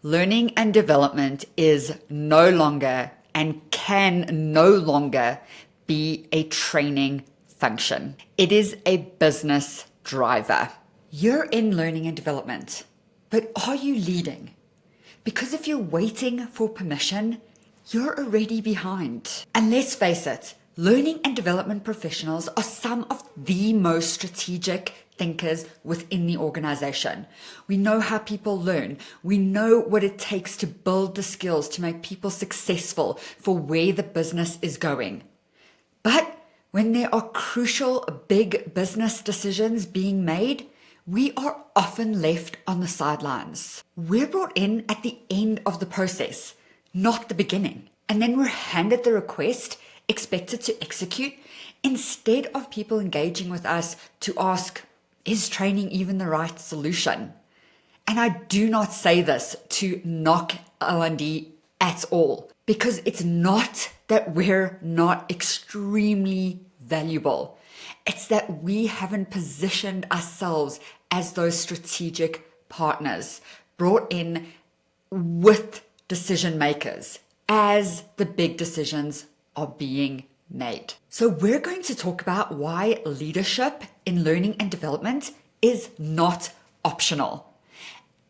Learning and development is no longer and can no longer be a training function. It is a business driver. You're in learning and development, but are you leading? Because if you're waiting for permission, you're already behind. And let's face it, learning and development professionals are some of the most strategic thinkers within the organization. We know how people learn. We know what it takes to build the skills to make people successful for where the business is going. But when there are crucial big business decisions being made, we are often left on the sidelines. We're brought in at the end of the process, not the beginning. And then we're handed the request, expected to execute, instead of people engaging with us to ask, is training even the right solution? And I do not say this to knock L&D at all, because it's not that we're not extremely valuable. It's that we haven't positioned ourselves as those strategic partners brought in with decision makers as the big decisions are being made. So we're going to talk about why leadership in learning and development is not optional.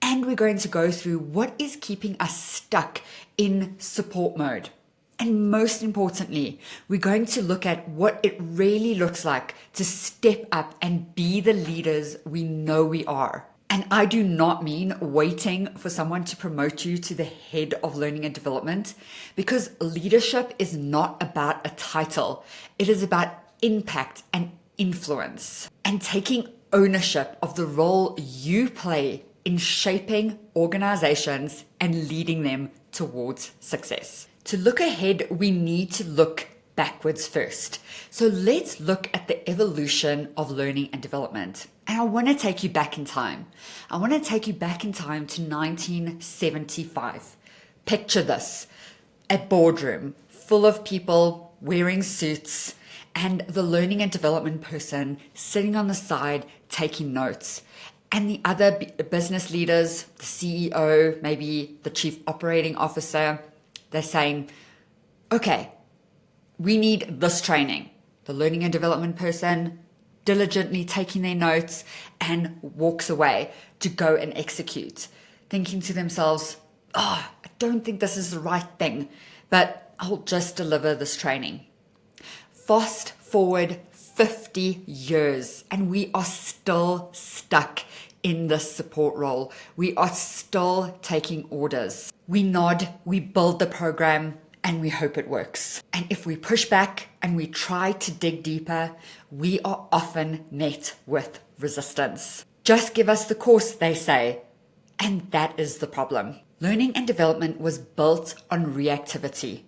And we're going to go through what is keeping us stuck in support mode. And most importantly, we're going to look at what it really looks like to step up and be the leaders we know we are. And I do not mean waiting for someone to promote you to the head of learning and development, because leadership is not about a title. It is about impact and influence and taking ownership of the role you play in shaping organizations and leading them towards success. To look ahead, we need to look backwards first. So let's look at the evolution of learning and development. And I want to take you back in time. I want to take you back in time to 1975. Picture this, a boardroom full of people wearing suits and the learning and development person sitting on the side taking notes. And the other business leaders, the CEO, maybe the chief operating officer, they're saying, okay, we need this training. The learning and development person diligently taking their notes and walks away to go and execute, thinking to themselves, I don't think this is the right thing, but I'll just deliver this training. Fast forward 50 years and we are still stuck in this support role. We are still taking orders. We nod, we build the program, and we hope it works. And if we push back and we try to dig deeper, we are often met with resistance. Just give us the course, they say. And that is the problem. Learning and development was built on reactivity.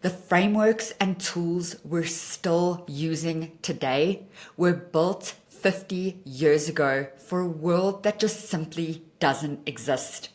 The frameworks and tools we're still using today were built 50 years ago for a world that just simply doesn't exist.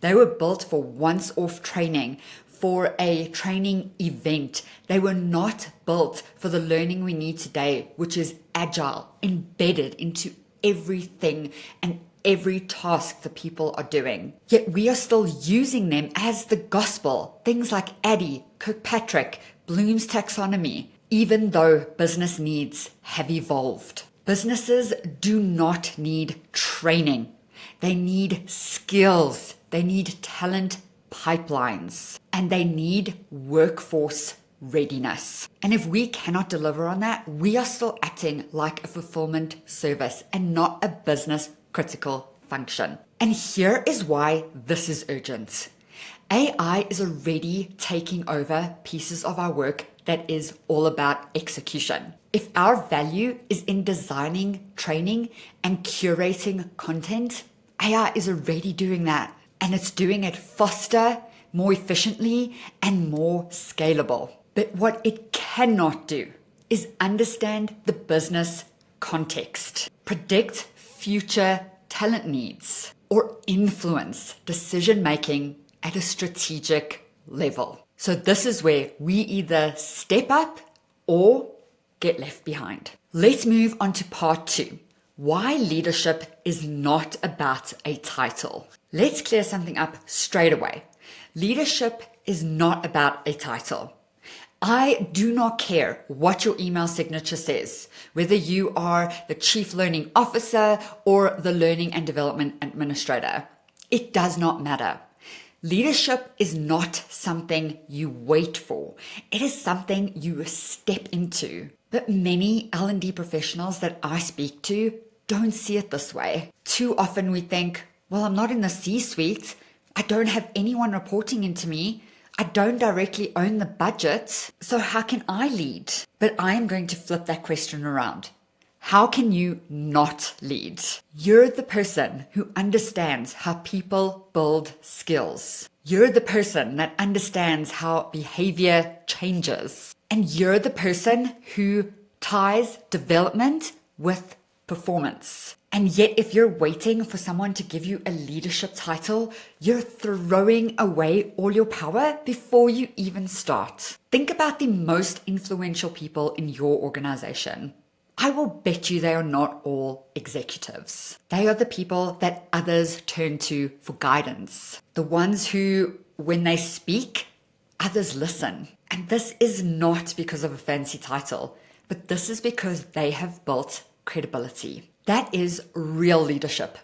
They were built for once-off training, for a training event. They were not built for the learning we need today, which is agile, embedded into everything and every task that people are doing. Yet we are still using them as the gospel. Things like ADDIE, Kirkpatrick, Bloom's taxonomy, even though business needs have evolved. Businesses do not need training. They need skills. They need talent pipelines. And they need workforce readiness. And if we cannot deliver on that, we are still acting like a fulfillment service and not a business critical function. And here is why this is urgent. AI is already taking over pieces of our work that is all about execution. If our value is in designing, training, and curating content, AI is already doing that. And it's doing it faster, more efficiently, and more scalable. But what it cannot do is understand the business context, predict future talent needs, or influence decision-making at a strategic level. So this is where we either step up or get left behind. Let's move on to part 2. Why leadership is not about a title. Let's clear something up straight away. Leadership is not about a title. I do not care what your email signature says, whether you are the Chief Learning Officer or the Learning and Development Administrator. It does not matter. Leadership is not something you wait for. It is something you step into. But many L&D professionals that I speak to don't see it this way. Too often we think, well, I'm not in the C-suite. I don't have anyone reporting into me. I don't directly own the budget. So how can I lead? But I am going to flip that question around. How can you not lead? You're the person who understands how people build skills. You're the person that understands how behavior changes. And you're the person who ties development with performance. And yet, if you're waiting for someone to give you a leadership title, you're throwing away all your power before you even start. Think about the most influential people in your organization. I will bet you they are not all executives. They are the people that others turn to for guidance. The ones who, when they speak, others listen. And this is not because of a fancy title, but this is because they have built credibility. That is real leadership.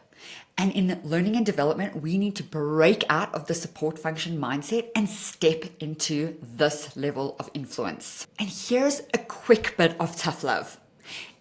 And in learning and development, we need to break out of the support function mindset and step into this level of influence. And here's a quick bit of tough love.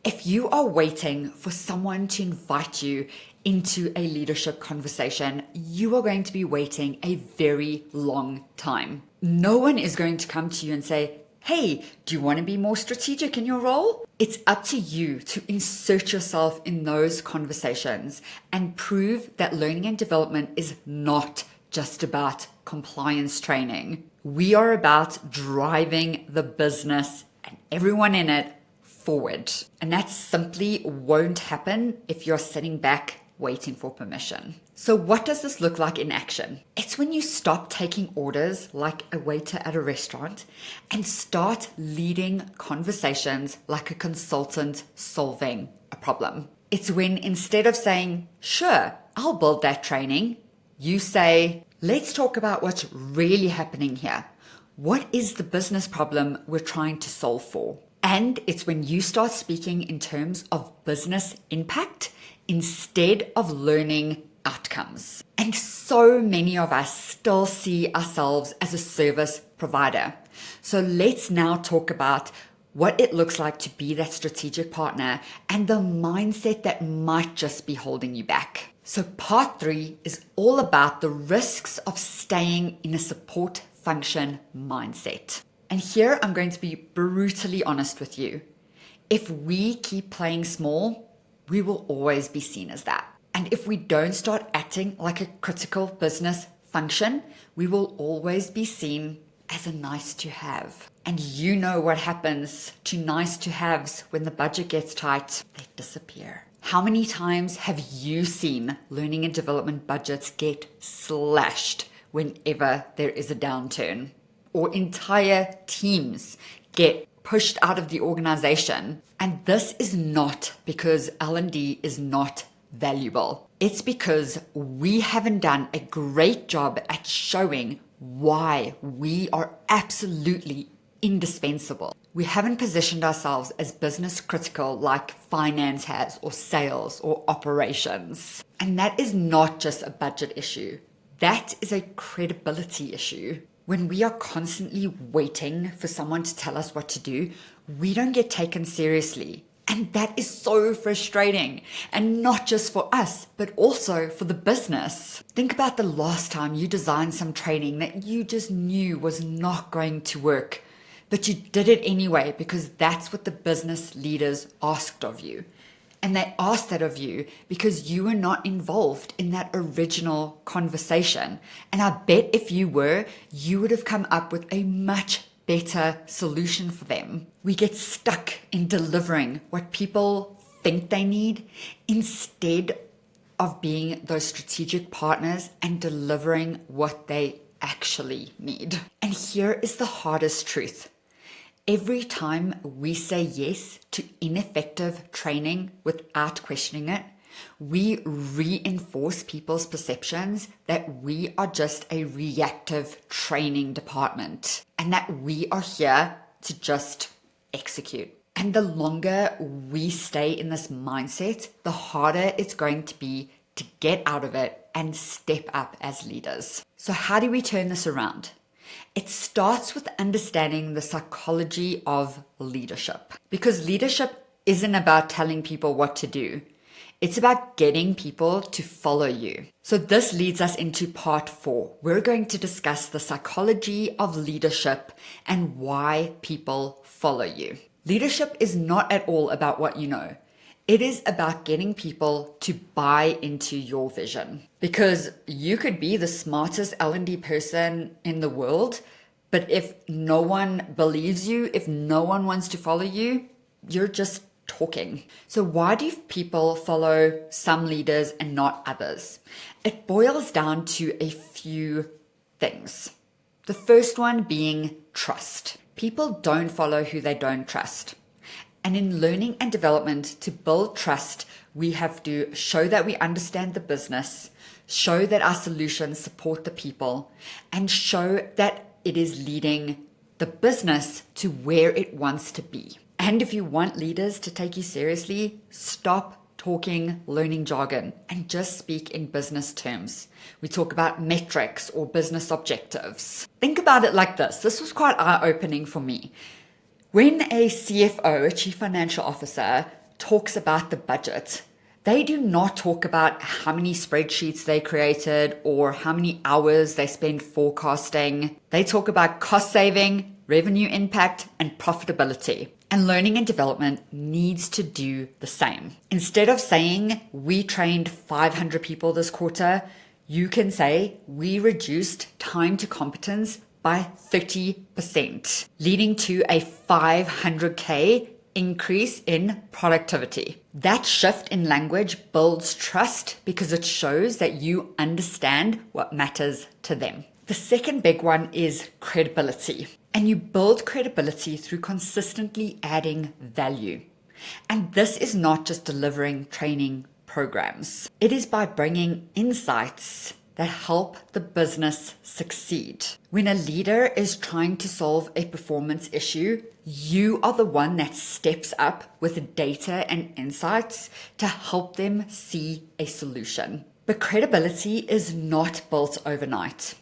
If you are waiting for someone to invite you into a leadership conversation, you are going to be waiting a very long time. No one is going to come to you and say, hey, do you want to be more strategic in your role? It's up to you to insert yourself in those conversations and prove that learning and development is not just about compliance training. We are about driving the business and everyone in it forward. And that simply won't happen if you're sitting back waiting for permission. So what does this look like in action? It's when you stop taking orders like a waiter at a restaurant and start leading conversations like a consultant solving a problem. It's when instead of saying, sure, I'll build that training, you say, let's talk about what's really happening here. What is the business problem we're trying to solve for? And it's when you start speaking in terms of business impact instead of learning outcomes. And so many of us still see ourselves as a service provider. So let's now talk about what it looks like to be that strategic partner and the mindset that might just be holding you back. So part 3 is all about the risks of staying in a support function mindset. And here I'm going to be brutally honest with you. If we keep playing small, we will always be seen as that. And if we don't start acting like a critical business function, we will always be seen as a nice to have. And you know what happens to nice to haves when the budget gets tight? They disappear. How many times have you seen learning and development budgets get slashed whenever there is a downturn? Or entire teams get pushed out of the organization. And this is not because L&D is not valuable. It's because we haven't done a great job at showing why we are absolutely indispensable. We haven't positioned ourselves as business critical like finance has, or sales, or operations. And that is not just a budget issue. That is a credibility issue. When we are constantly waiting for someone to tell us what to do, we don't get taken seriously. And that is so frustrating. And not just for us, but also for the business. Think about the last time you designed some training that you just knew was not going to work, but you did it anyway because that's what the business leaders asked of you. And they asked that of you because you were not involved in that original conversation. And I bet if you were, you would have come up with a much better solution for them. We get stuck in delivering what people think they need instead of being those strategic partners and delivering what they actually need. And here is the hardest truth. Every time we say yes to ineffective training without questioning it, we reinforce people's perceptions that we are just a reactive training department and that we are here to just execute. And the longer we stay in this mindset, the harder it's going to be to get out of it and step up as leaders. So how do we turn this around? It starts with understanding the psychology of leadership, because leadership isn't about telling people what to do. It's about getting people to follow you. So this leads us into part 4. We're going to discuss the psychology of leadership and why people follow you. Leadership is not at all about what you know. It is about getting people to buy into your vision, because you could be the smartest L&D person in the world, but if no one believes you, if no one wants to follow you, you're just talking. So why do people follow some leaders and not others? It boils down to a few things. The first one being trust. People don't follow who they don't trust. And in learning and development, to build trust, we have to show that we understand the business, show that our solutions support the people, and show that it is leading the business to where it wants to be. And if you want leaders to take you seriously, stop talking learning jargon and just speak in business terms. We talk about metrics or business objectives. Think about it like this. This was quite eye-opening for me. When a CFO, a chief financial officer, talks about the budget, they do not talk about how many spreadsheets they created or how many hours they spend forecasting. They talk about cost saving, revenue impact, and profitability. And learning and development needs to do the same. Instead of saying we trained 500 people this quarter, you can say we reduced time to competence by 30%, leading to a 500K increase in productivity. That shift in language builds trust because it shows that you understand what matters to them. The second big one is credibility. And you build credibility through consistently adding value. And this is not just delivering training programs. It is by bringing insights that help the business succeed. When a leader is trying to solve a performance issue, you are the one that steps up with data and insights to help them see a solution. But credibility is not built overnight.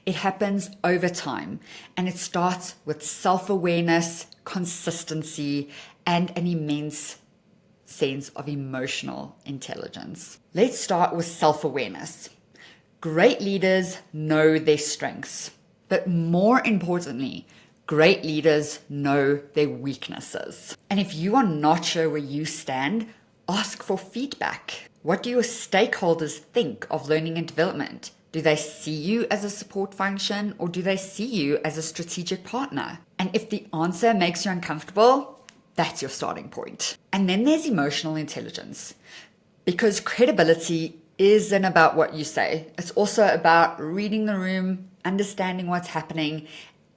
It happens over time, and it starts with self-awareness, consistency, and an immense sense of emotional intelligence. Let's start with self-awareness. Great leaders know their strengths, but more importantly, great leaders know their weaknesses. And if you are not sure where you stand, ask for feedback. What do your stakeholders think of learning and development? Do they see you as a support function, or do they see you as a strategic partner? And if the answer makes you uncomfortable, that's your starting point. And then there's emotional intelligence, because credibility isn't about what you say. It's also about reading the room, understanding what's happening,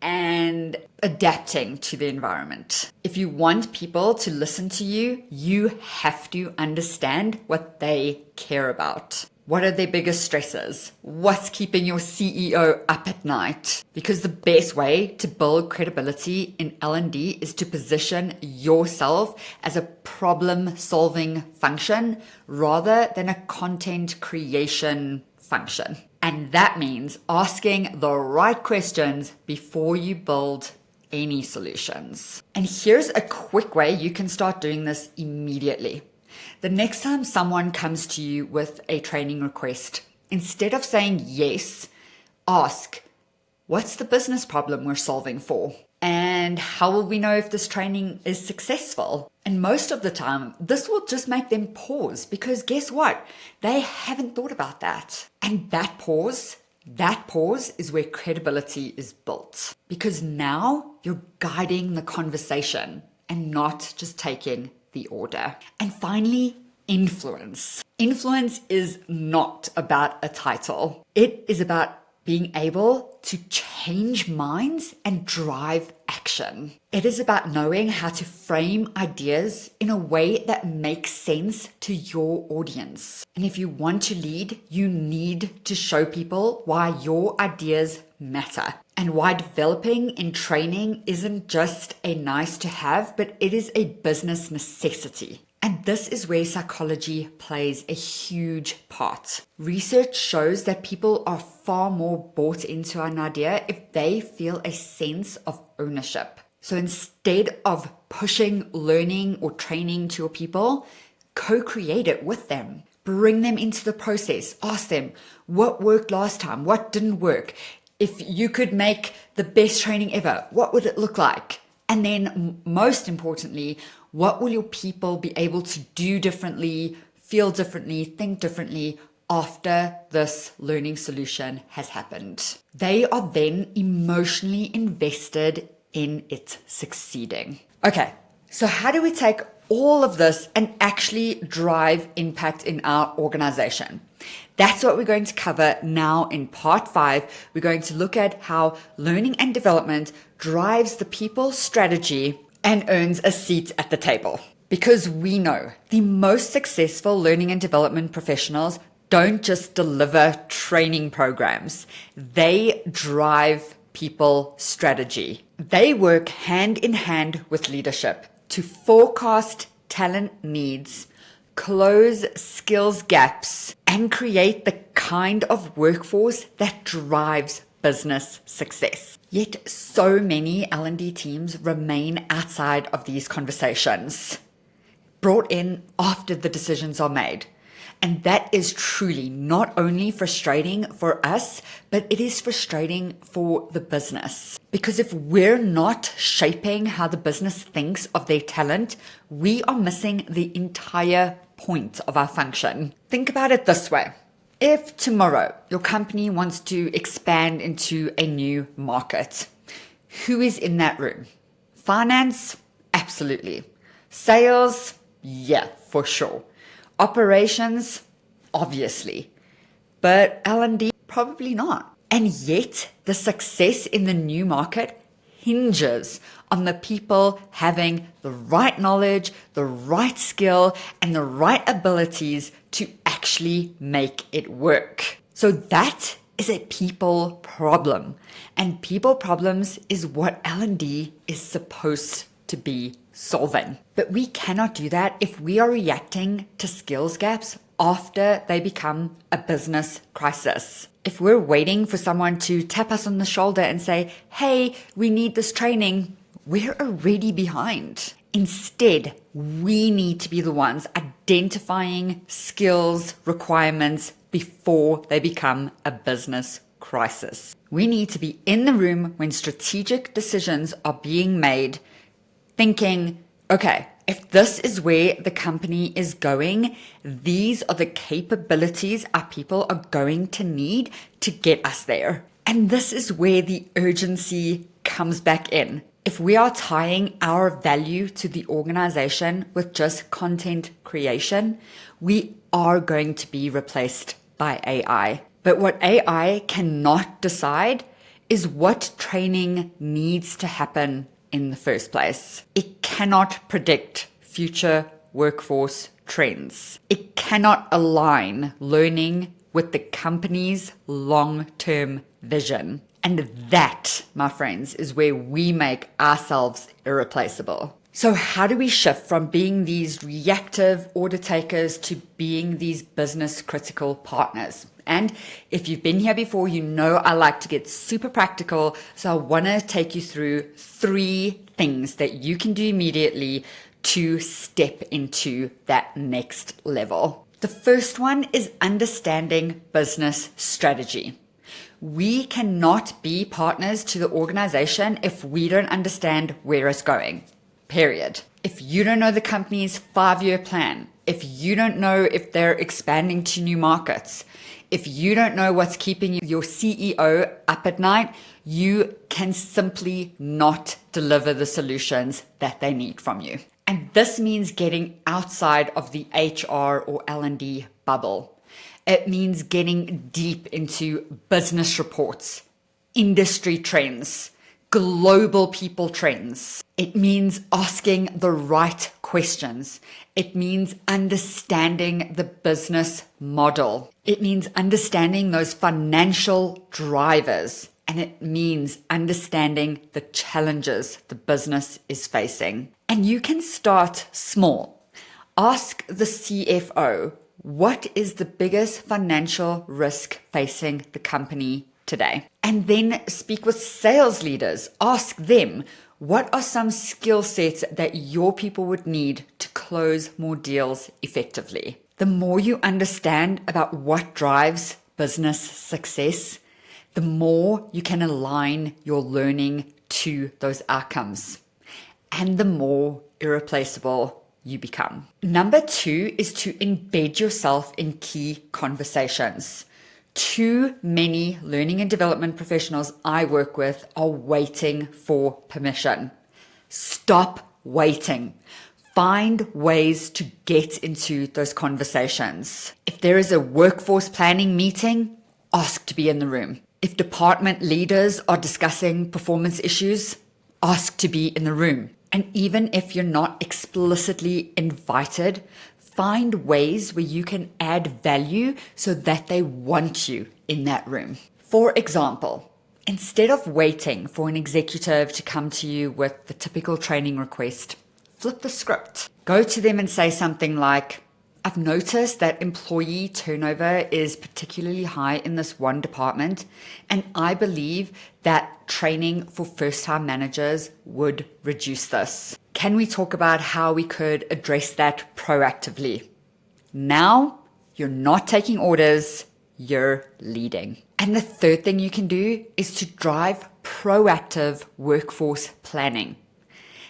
and adapting to the environment. If you want people to listen to you, you have to understand what they care about. What are their biggest stresses? What's keeping your CEO up at night? Because the best way to build credibility in L&D is to position yourself as a problem-solving function rather than a content creation function. And that means asking the right questions before you build any solutions. And here's a quick way you can start doing this immediately. The next time someone comes to you with a training request, instead of saying yes, ask, what's the business problem we're solving for? And how will we know if this training is successful? And most of the time, this will just make them pause, because guess what? They haven't thought about that. And that pause is where credibility is built, because now you're guiding the conversation and not just taking the order. And finally, influence. Influence is not about a title. It is about being able to change minds and drive action. action. It is about knowing how to frame ideas in a way that makes sense to your audience. And if you want to lead, you need to show people why your ideas matter and why developing in training isn't just a nice to have, but it is a business necessity. And this is where psychology plays a huge part. Research shows that people are far more bought into an idea if they feel a sense of ownership. So instead of pushing learning or training to your people, co-create it with them. Bring them into the process. Ask them, what worked last time? What didn't work? If you could make the best training ever, what would it look like? And then most importantly, what will your people be able to do differently, feel differently, think differently after this learning solution has happened? They are then emotionally invested in it succeeding. Okay, so how do we take all of this and actually drive impact in our organization? That's what we're going to cover now in part 5. We're going to look at how learning and development drives the people's strategy and earns a seat at the table. Because we know the most successful learning and development professionals don't just deliver training programs, they drive people strategy. They work hand in hand with leadership to forecast talent needs, close skills gaps, and create the kind of workforce that drives business success. Yet so many L&D teams remain outside of these conversations, brought in after the decisions are made. And that is truly not only frustrating for us, but it is frustrating for the business. Because if we're not shaping how the business thinks of their talent, we are missing the entire point of our function. Think about it this way. If tomorrow your company wants to expand into a new market, who is in that room? Finance? Absolutely. Sales? Yeah, for sure. Operations? Obviously. But L&D? Probably not. And yet, the success in the new market hinges on the people having the right knowledge, the right skill, and the right abilities to actually make it work. So that is a people problem. And people problems is what L&D is supposed to be solving. But we cannot do that if we are reacting to skills gaps after they become a business crisis. If we're waiting for someone to tap us on the shoulder and say, hey, we need this training, we're already behind. Instead, we need to be the ones identifying skills requirements before they become a business crisis. We need to be in the room when strategic decisions are being made, thinking, okay, if this is where the company is going, these are the capabilities our people are going to need to get us there. And this is where the urgency comes back in. If we are tying our value to the organization with just content creation, we are going to be replaced by AI. But what AI cannot decide is what training needs to happen in the first place. It cannot predict future workforce trends. It cannot align learning with the company's long-term vision. And that, my friends, is where we make ourselves irreplaceable. So how do we shift from being these reactive order takers to being these business critical partners? And if you've been here before, you know I like to get super practical. So I want to take you through 3 things that you can do immediately to step into that next level. The first one is understanding business strategy. We cannot be partners to the organization if we don't understand where it's going. Period. If you don't know the company's 5-year plan, if you don't know if they're expanding to new markets, if you don't know what's keeping your CEO up at night, you can simply not deliver the solutions that they need from you. And this means getting outside of the HR or L&D bubble. It means getting deep into business reports, industry trends, global people trends. It means asking the right questions. It means understanding the business model. It means understanding those financial drivers. And it means understanding the challenges the business is facing. And you can start small. Ask the CFO, what is the biggest financial risk facing the company today? And then speak with sales leaders. Ask them, what are some skill sets that your people would need to close more deals effectively? The more you understand about what drives business success, the more you can align your learning to those outcomes, and the more irreplaceable you become. Number 2 is to embed yourself in key conversations. Too many learning and development professionals I work with are waiting for permission. Stop waiting. Find ways to get into those conversations. If there is a workforce planning meeting, ask to be in the room. If department leaders are discussing performance issues, ask to be in the room. And even if you're not explicitly invited, find ways where you can add value so that they want you in that room. For example, instead of waiting for an executive to come to you with the typical training request, flip the script. Go to them and say something like, I've noticed that employee turnover is particularly high in this one department, and I believe that training for first-time managers would reduce this. Can we talk about how we could address that proactively? Now, you're not taking orders, you're leading. And the third thing you can do is to drive proactive workforce planning.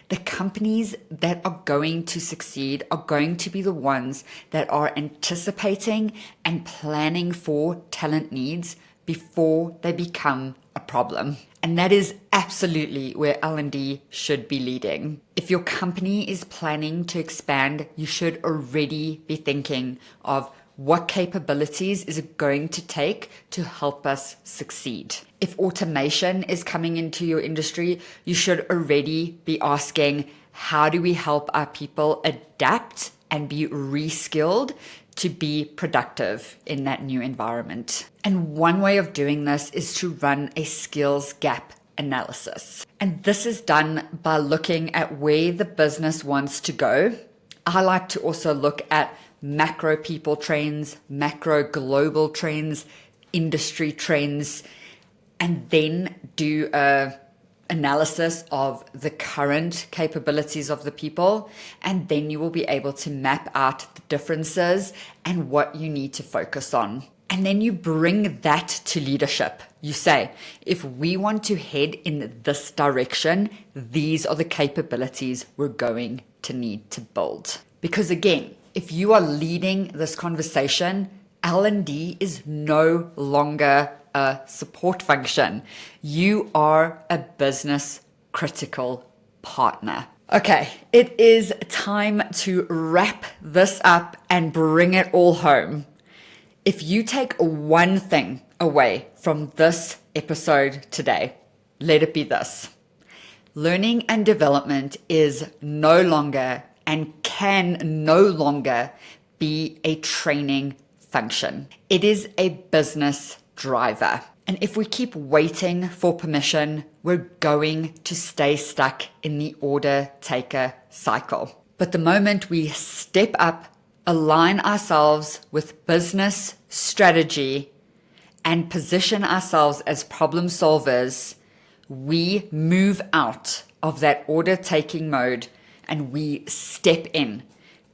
The companies that are going to succeed are going to be the ones that are anticipating and planning for talent needs before they become a problem. And that is absolutely where L&D should be leading. If your company is planning to expand, you should already be thinking of what capabilities is it going to take to help us succeed? If automation is coming into your industry, you should already be asking, how do we help our people adapt and be reskilled to be productive in that new environment? And one way of doing this is to run a skills gap analysis. And this is done by looking at where the business wants to go. I like to also look at macro people trends, macro global trends, industry trends, and then do a analysis of the current capabilities of the people. And then you will be able to map out the differences and what you need to focus on. And then you bring that to leadership. You say, if we want to head in this direction, these are the capabilities we're going to need to build. Because again, if you are leading this conversation, L&D is no longer a support function. You are a business critical partner. Okay, it is time to wrap this up and bring it all home. If you take one thing away from this episode today, let it be this. Learning and development is no longer and can no longer be a training function. It is a business driver. And if we keep waiting for permission, we're going to stay stuck in the order taker cycle. But the moment we step up, align ourselves with business strategy, and position ourselves as problem solvers, we move out of that order taking mode and we step in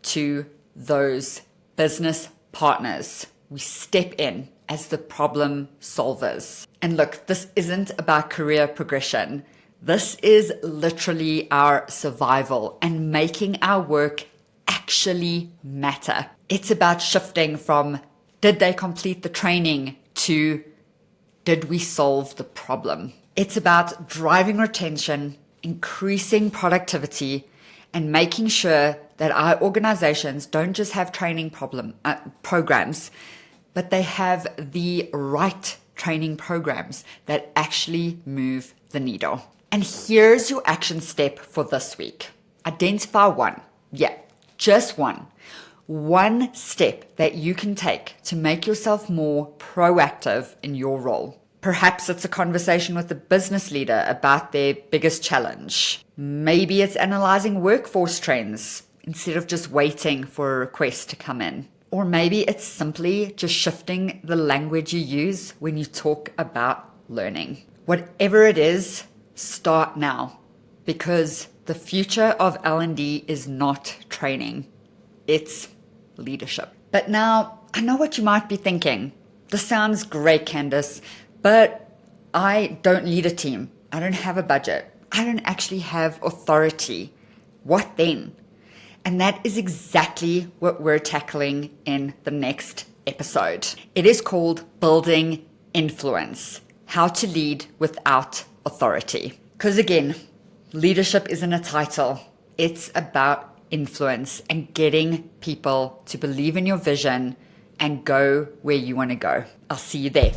to those business partners. We step in as the problem solvers. And look, this isn't about career progression. This is literally our survival and making our work actually matter. It's about shifting from did they complete the training to did we solve the problem? It's about driving retention, increasing productivity, and making sure that our organizations don't just have training programs, but they have the right training programs that actually move the needle. And here's your action step for this week. Identify one. Yeah, just one. One step that you can take to make yourself more proactive in your role. Perhaps it's a conversation with a business leader about their biggest challenge. Maybe it's analyzing workforce trends instead of just waiting for a request to come in. Or maybe it's simply just shifting the language you use when you talk about learning. Whatever it is, start now, because the future of L&D is not training. It's leadership. But now, I know what you might be thinking. This sounds great, Candice, but I don't lead a team. I don't have a budget. I don't actually have authority. What then? And that is exactly what we're tackling in the next episode. It is called Building Influence: How to Lead Without Authority. Because again, leadership isn't a title. It's about influence and getting people to believe in your vision and go where you want to go. I'll see you there.